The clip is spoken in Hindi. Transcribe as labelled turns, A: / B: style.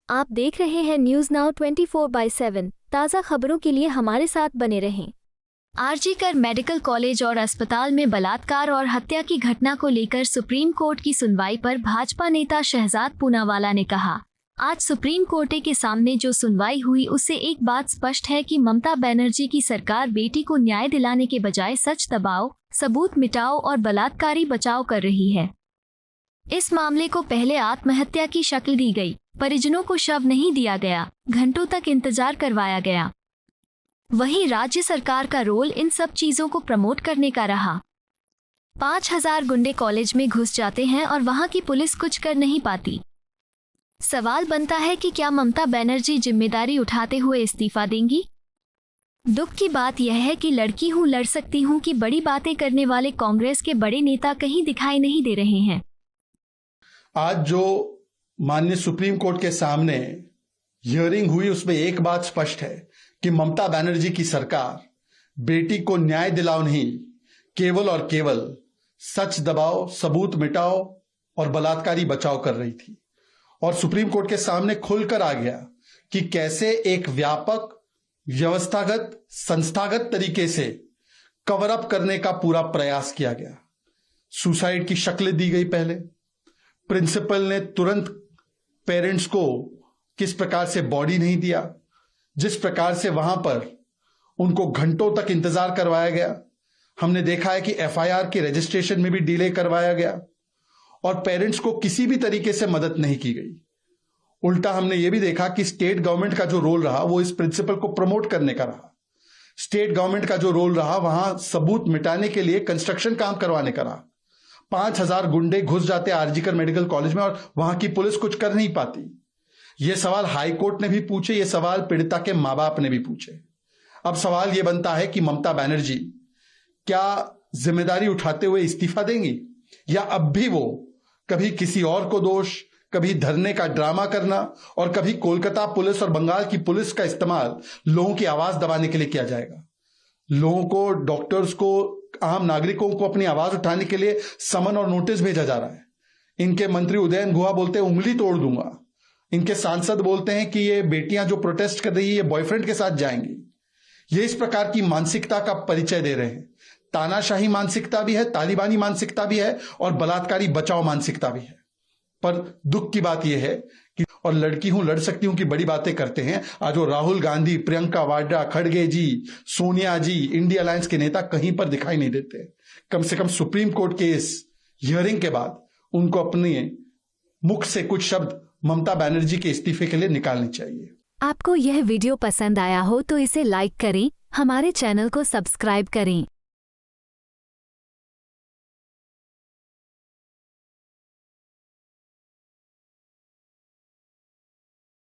A: आप देख रहे हैं न्यूज नाउ 24/7। ताज़ा खबरों के लिए हमारे साथ बने रहें। आरजीकर मेडिकल कॉलेज और अस्पताल में बलात्कार और हत्या की घटना को लेकर सुप्रीम कोर्ट की सुनवाई पर भाजपा नेता शहजाद पूनावाला ने कहा, आज सुप्रीम कोर्ट के सामने जो सुनवाई हुई उससे एक बात स्पष्ट है कि ममता बनर्जी की सरकार बेटी को न्याय दिलाने के बजाय सच दबाओ, सबूत मिटाओ और बलात्कारी बचाव कर रही है। इस मामले को पहले आत्महत्या की शक्ल दी गई, परिजनों को शव नहीं दिया गया, घंटों तक इंतजार करवाया गया। वहीं राज्य सरकार का रोल इन सब चीजों को प्रमोट करने का रहा। 5000 गुंडे कॉलेज में घुस जाते हैं और वहां की पुलिस कुछ कर नहीं पाती। सवाल बनता है कि क्या ममता बनर्जी जिम्मेदारी उठाते हुए इस्तीफा देंगी? दुख की बात यह है कि लड़की हूं लड़ सकती हूं कि बड़ी बातें करने वाले कांग्रेस के बड़े नेता कहीं दिखाई नहीं दे रहे हैं।
B: आज जो माननीय सुप्रीम कोर्ट के सामने हियरिंग हुई उसमें एक बात स्पष्ट है कि ममता बनर्जी की सरकार बेटी को न्याय दिलाओ नहीं, केवल और केवल सच दबाओ, सबूत मिटाओ और बलात्कारी बचाव कर रही थी। और सुप्रीम कोर्ट के सामने खुलकर आ गया कि कैसे एक व्यापक व्यवस्थागत संस्थागत तरीके से कवर अप करने का पूरा प्रयास किया गया। सुसाइड की शक्ल दी गई। पहले प्रिंसिपल ने तुरंत पेरेंट्स को किस प्रकार से बॉडी नहीं दिया, जिस प्रकार से वहां पर उनको घंटों तक इंतजार करवाया गया। हमने देखा है कि एफआईआर के रजिस्ट्रेशन में भी डिले करवाया गया और पेरेंट्स को किसी भी तरीके से मदद नहीं की गई। उल्टा हमने यह भी देखा कि स्टेट गवर्नमेंट का जो रोल रहा वो इस प्रिंसिपल को प्रमोट करने का रहा। स्टेट गवर्नमेंट का जो रोल रहा वहां सबूत मिटाने के लिए कंस्ट्रक्शन काम करवाने का रहा। 5000 गुंडे घुस जाते आरजीकर मेडिकल कॉलेज में और वहां की पुलिस कुछ कर नहीं पाती। यह सवाल हाई कोर्ट ने भी पूछे, यह सवाल पीड़िता के मां बाप ने भी पूछे। अब सवाल यह बनता है कि ममता बनर्जी क्या जिम्मेदारी उठाते हुए इस्तीफा देंगी या अब भी वो कभी किसी और को दोष, कभी धरने का ड्रामा करना और कभी कोलकाता पुलिस और बंगाल की पुलिस का इस्तेमाल लोगों की आवाज दबाने के लिए किया जाएगा। लोगों को, डॉक्टर्स को, आम नागरिकों को अपनी आवाज उठाने के लिए समन और नोटिस भेजा जा रहा है। इनके मंत्री उदयन गुहा बोलते हैं उंगली तोड़ दूंगा। इनके सांसद बोलते हैं कि ये बेटियां जो प्रोटेस्ट कर रही है ये बॉयफ्रेंड के साथ जाएंगी। ये इस प्रकार की मानसिकता का परिचय दे रहे हैं। तानाशाही मानसिकता भी है, तालिबानी मानसिकता भी है और बलात्कारी बचाओ मानसिकता भी है। पर दुख की बात यह है कि और लड़की हूं लड़ सकती हूं कि बड़ी बातें करते हैं। आज वो राहुल गांधी, प्रियंका वाड्रा, खड़गे जी, सोनिया जी, इंडिया अलायंस के नेता कहीं पर दिखाई नहीं देते। कम से कम सुप्रीम कोर्ट के इस हियरिंग के बाद उनको अपने मुख से कुछ शब्द ममता बनर्जी के इस्तीफे के लिए निकालने चाहिए।
A: आपको यह वीडियो पसंद आया हो तो इसे लाइक करें, हमारे चैनल को सब्सक्राइब करें।